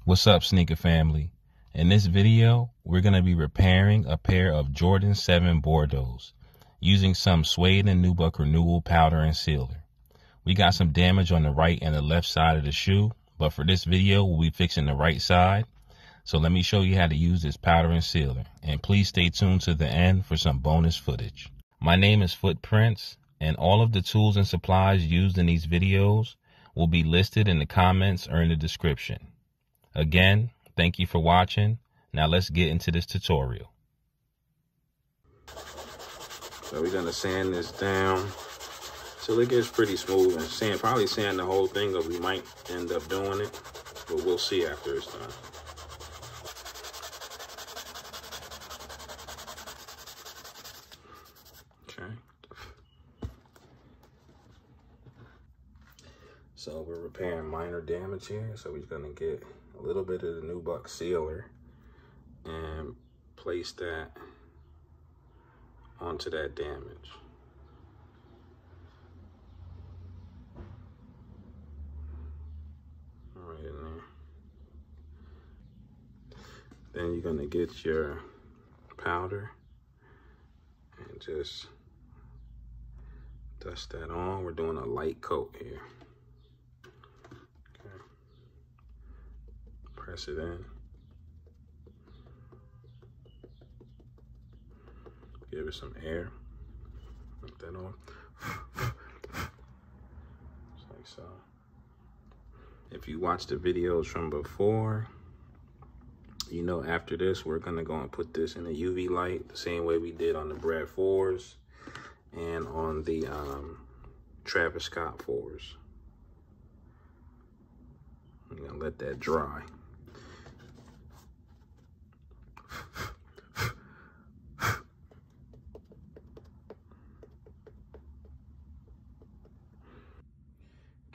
What's up, sneaker family? In this video, we're going to be repairing a pair of Jordan 7 Bordeauxs using some Suede and Nubuck renewal powder and sealer. We got some damage on the right and the left side of the shoe, but for this video, we'll be fixing the right side. So let me show you how to use this powder and sealer, and please stay tuned to the end for some bonus footage. My name is Footprinse, and all of the tools and supplies used in these videos will be listed in the comments or in the description. Again, thank you for watching. Now let's get into this tutorial. So we're gonna sand this down till it gets pretty smooth, and probably sand the whole thing, or we might end up doing it, but we'll see after it's done. Okay. So we're repairing minor damage here, so we're gonna get a little bit of the Nubuck sealer and place that onto that damage. Right in there. Then you're gonna get your powder and just dust that on. We're doing a light coat here. Okay. Press it in. Give it some air. Put that on. Just like so. If you watch the videos from before, you know after this, we're gonna go and put this in a UV light, the same way we did on the Brad 4s and on the Travis Scott 4s. I'm gonna let that dry.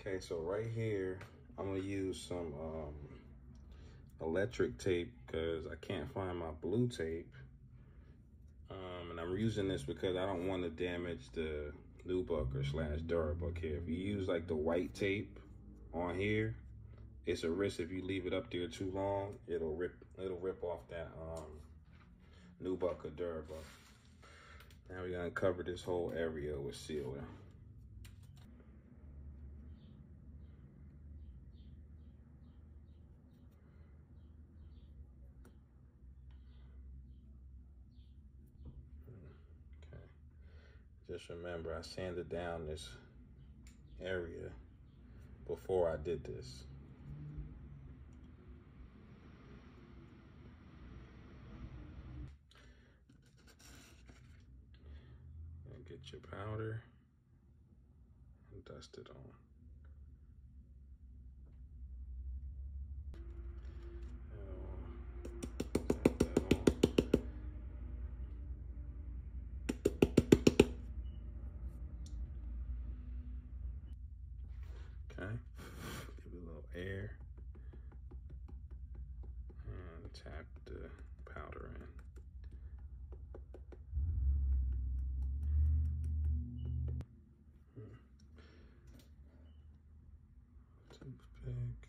Okay, so right here, I'm gonna use some electric tape because I can't find my blue tape. And I'm using this because I don't want to damage the Nubuck or / Durabuck here. If you use like the white tape on here, it's a risk if you leave it up there too long, it'll rip off that Nubuck or Durabuck. Now we're gonna cover this whole area with sealer. Just remember, I sanded down this area before I did this. And get your powder and dust it on. Okay, give it a little air and tap the powder in. Toothpick.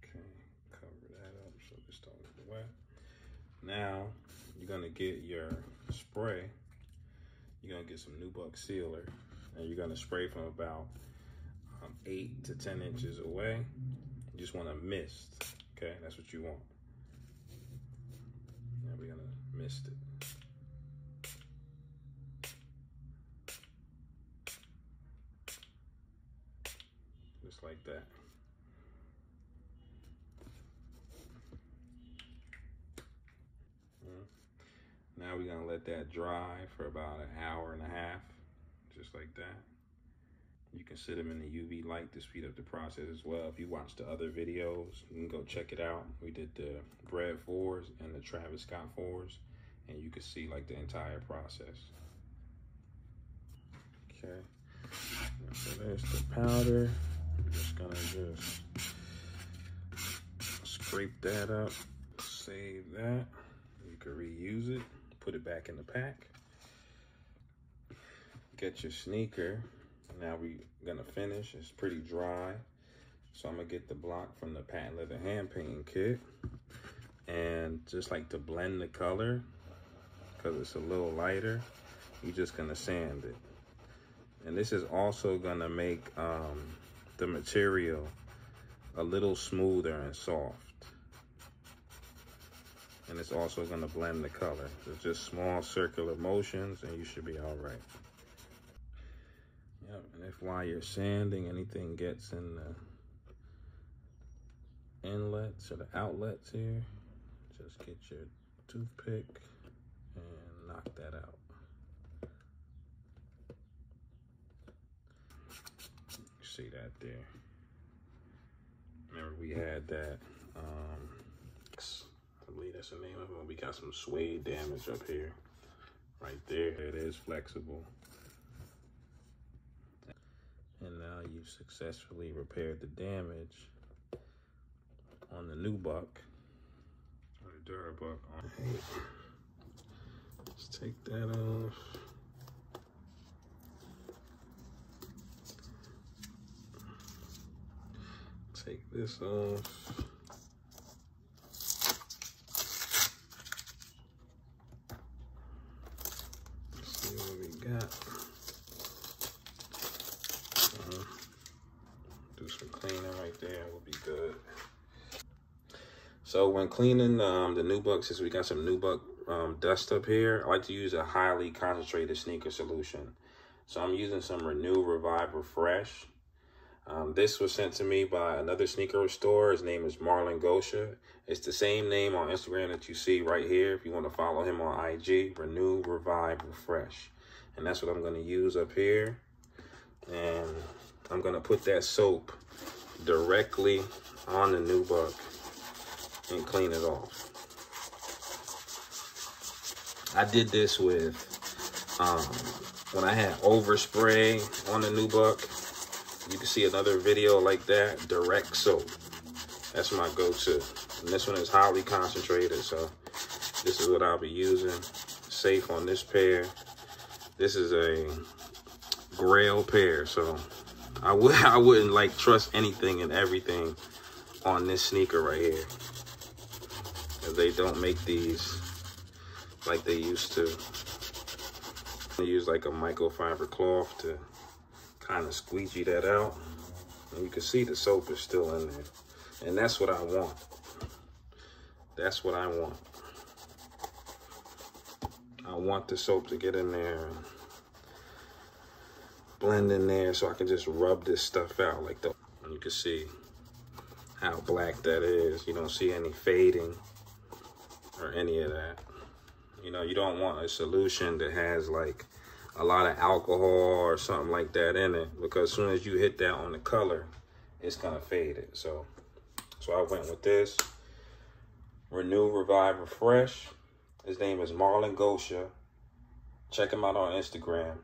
Okay, cover that up so this don't get wet. Now, you're gonna get your spray. You're gonna get some Nubuck sealer, and you're gonna spray from about 8 to 10 inches away. You just wanna mist, okay? That's what you want. Now we're gonna mist it. Just like that. Now we're gonna let that dry for about an hour and a half, just like that. You can sit them in the UV light to speed up the process as well. If you watch the other videos, you can go check it out. We did the Brad 4s and the Travis Scott 4s, and you can see like the entire process. Okay, so there's the powder. I'm just gonna scrape that up, save that. You can reuse it. put it back in the pack. Get your sneaker. Now we're gonna finish. It's pretty dry. So I'm gonna get the block from the patent leather hand painting kit. And just like to blend the color, because it's a little lighter, you're just gonna sand it. And this is also gonna make the material a little smoother and soft. And it's also gonna blend the color. It's just small circular motions and you should be all right. Yep, and if while you're sanding anything gets in the inlets or the outlets here, just get your toothpick and knock that out. See that there. Remember we had that, I believe that's the name of it. We got some suede damage up here. Right there, it is flexible. And now you've successfully repaired the damage on the Nubuck, or the Durabuck. Let's take that off. Take this off. Let's see what we got. Do some cleaning right there, we'll be good. So when cleaning the Nubuck, since we got some Nubuck dust up here, I like to use a highly concentrated sneaker solution. So I'm using some Renew, Revive, Refresh. This was sent to me by another sneaker store. His name is Marlon Gosha. It's the same name on Instagram that you see right here. If you want to follow him on IG, Renew, Revive, Refresh. And that's what I'm going to use up here. And I'm going to put that soap directly on the Nubuck and clean it off. I did this with, when I had overspray on the Nubuck. You can see another video like that, direct soap. That's my go-to. And this one is highly concentrated, so this is what I'll be using. Safe on this pair. This is a Grail pair, so I wouldn't like trust anything and everything on this sneaker right here. Because they don't make these like they used to. They use like a microfiber cloth to kind of squeegee that out, and you can see the soap is still in there, and that's what I want. That's what I want. I want the soap to get in there and blend in there so I can just rub this stuff out like that. And you can see how black that is. You don't see any fading or any of that. You know, you don't want a solution that has like a lot of alcohol or something like that in it, because as soon as you hit that on the color, it's gonna fade it. So I went with this Renew, Revive, Refresh. His name is Marlon Gosha. Check him out on Instagram.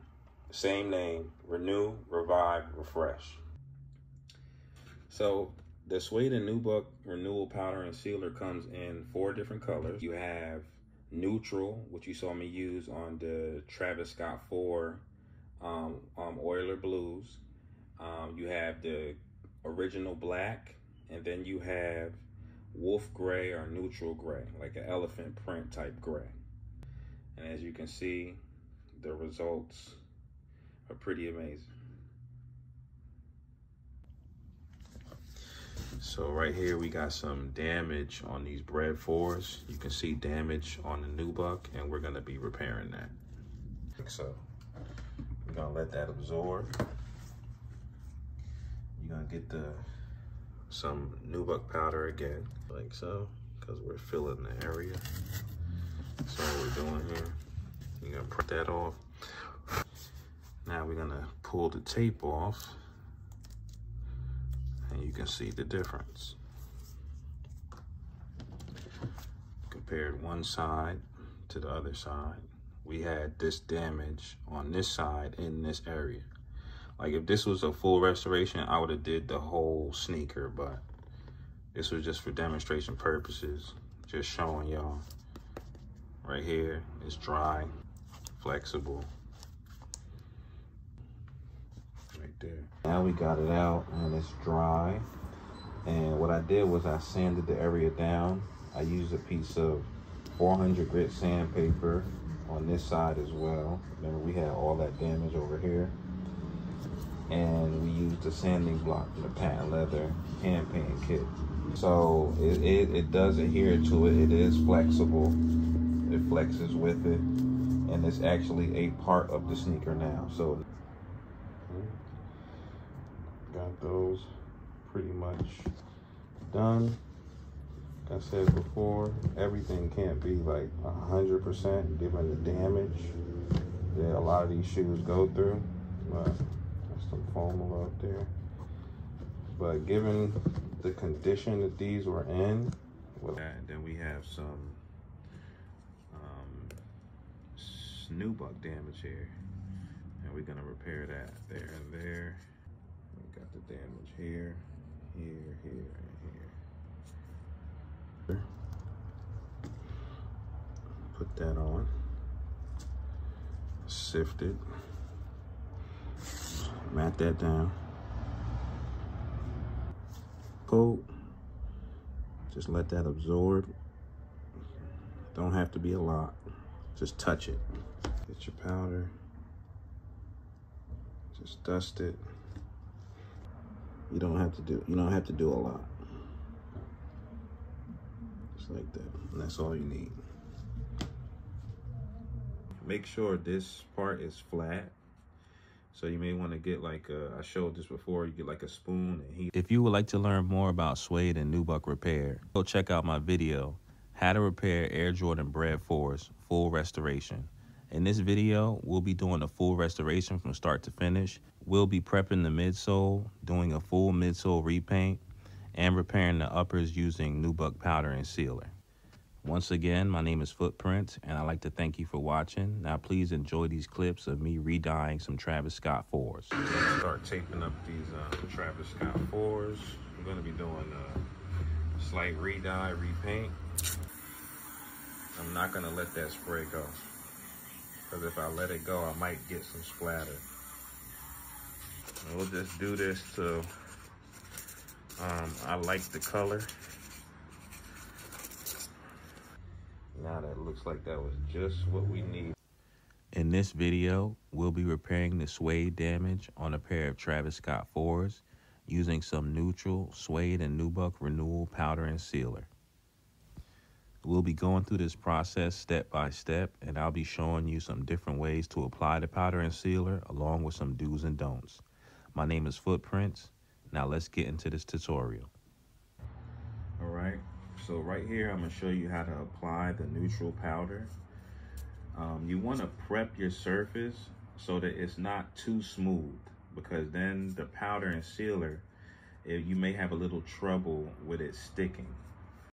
Same name, Renew, Revive, Refresh. So the Suede and Nubuck Renewal Powder and Sealer comes in 4 different colors. You have neutral, which you saw me use on the Travis Scott 4 Oiler Blues. You have the original black, and then you have wolf gray or neutral gray, like an elephant print type gray. And as you can see, the results are pretty amazing. So right here we got some damage on these bread 4s. You can see damage on the Nubuck, and we're gonna be repairing that. So we're gonna let that absorb. You're gonna get some Nubuck powder again, like so, because we're filling the area. That's all we're doing here. You're gonna print that off. Now we're gonna pull the tape off, and you can see the difference. Compared one side to the other side, we had this damage on this side in this area. Like if this was a full restoration, I would have did the whole sneaker, but this was just for demonstration purposes, just showing y'all right here is dry, flexible. Right there. Now we got it out and it's dry. And what I did was I sanded the area down. I used a piece of 400 grit sandpaper on this side as well. Remember, we had all that damage over here. And we used the sanding block from the patent leather hand paint kit. So it does adhere to it. It is flexible. It flexes with it. And it's actually a part of the sneaker now. So got those pretty much done. Like I said before, everything can't be like 100% given the damage that a lot of these shoes go through. But there's some foam up there. But given the condition that these were in, well, and then we have some Nubuck damage here, and we're gonna repair that there and there. We got the damage here, here, here, and here. Put that on. Sift it. Mat that down. Coat. Just let that absorb. Don't have to be a lot. Just touch it. Get your powder. Just dust it. You don't have to do a lot. Just like that. And that's all you need. Make sure this part is flat. So you may want to get like I showed this before, you get like a spoon and heat. If you would like to learn more about Suede and Nubuck repair, go check out my video, How to Repair Air Jordan Bred 4's Full Restoration. In this video, we'll be doing a full restoration from start to finish. We'll be prepping the midsole, doing a full midsole repaint, and repairing the uppers using Nubuck powder and sealer. Once again, my name is Footprinse, and I'd like to thank you for watching. Now, please enjoy these clips of me re-dyeing some Travis Scott 4s. Let's start taping up these Travis Scott 4s. We're going to be doing a slight re-dye, repaint. I'm not going to let that spray go, because if I let it go, I might get some splatter. And we'll just do this till I like the color. Now that looks like that was just what we need. In this video, we'll be repairing the suede damage on a pair of Travis Scott 4s using some neutral Suede and Nubuck renewal powder and sealer. We'll be going through this process step by step, and I'll be showing you some different ways to apply the powder and sealer along with some do's and don'ts. My name is Footprinse. Now let's get into this tutorial. All right. So right here, I'm gonna show you how to apply the neutral powder. You wanna prep your surface so that it's not too smooth, because then the powder and sealer, you may have a little trouble with it sticking.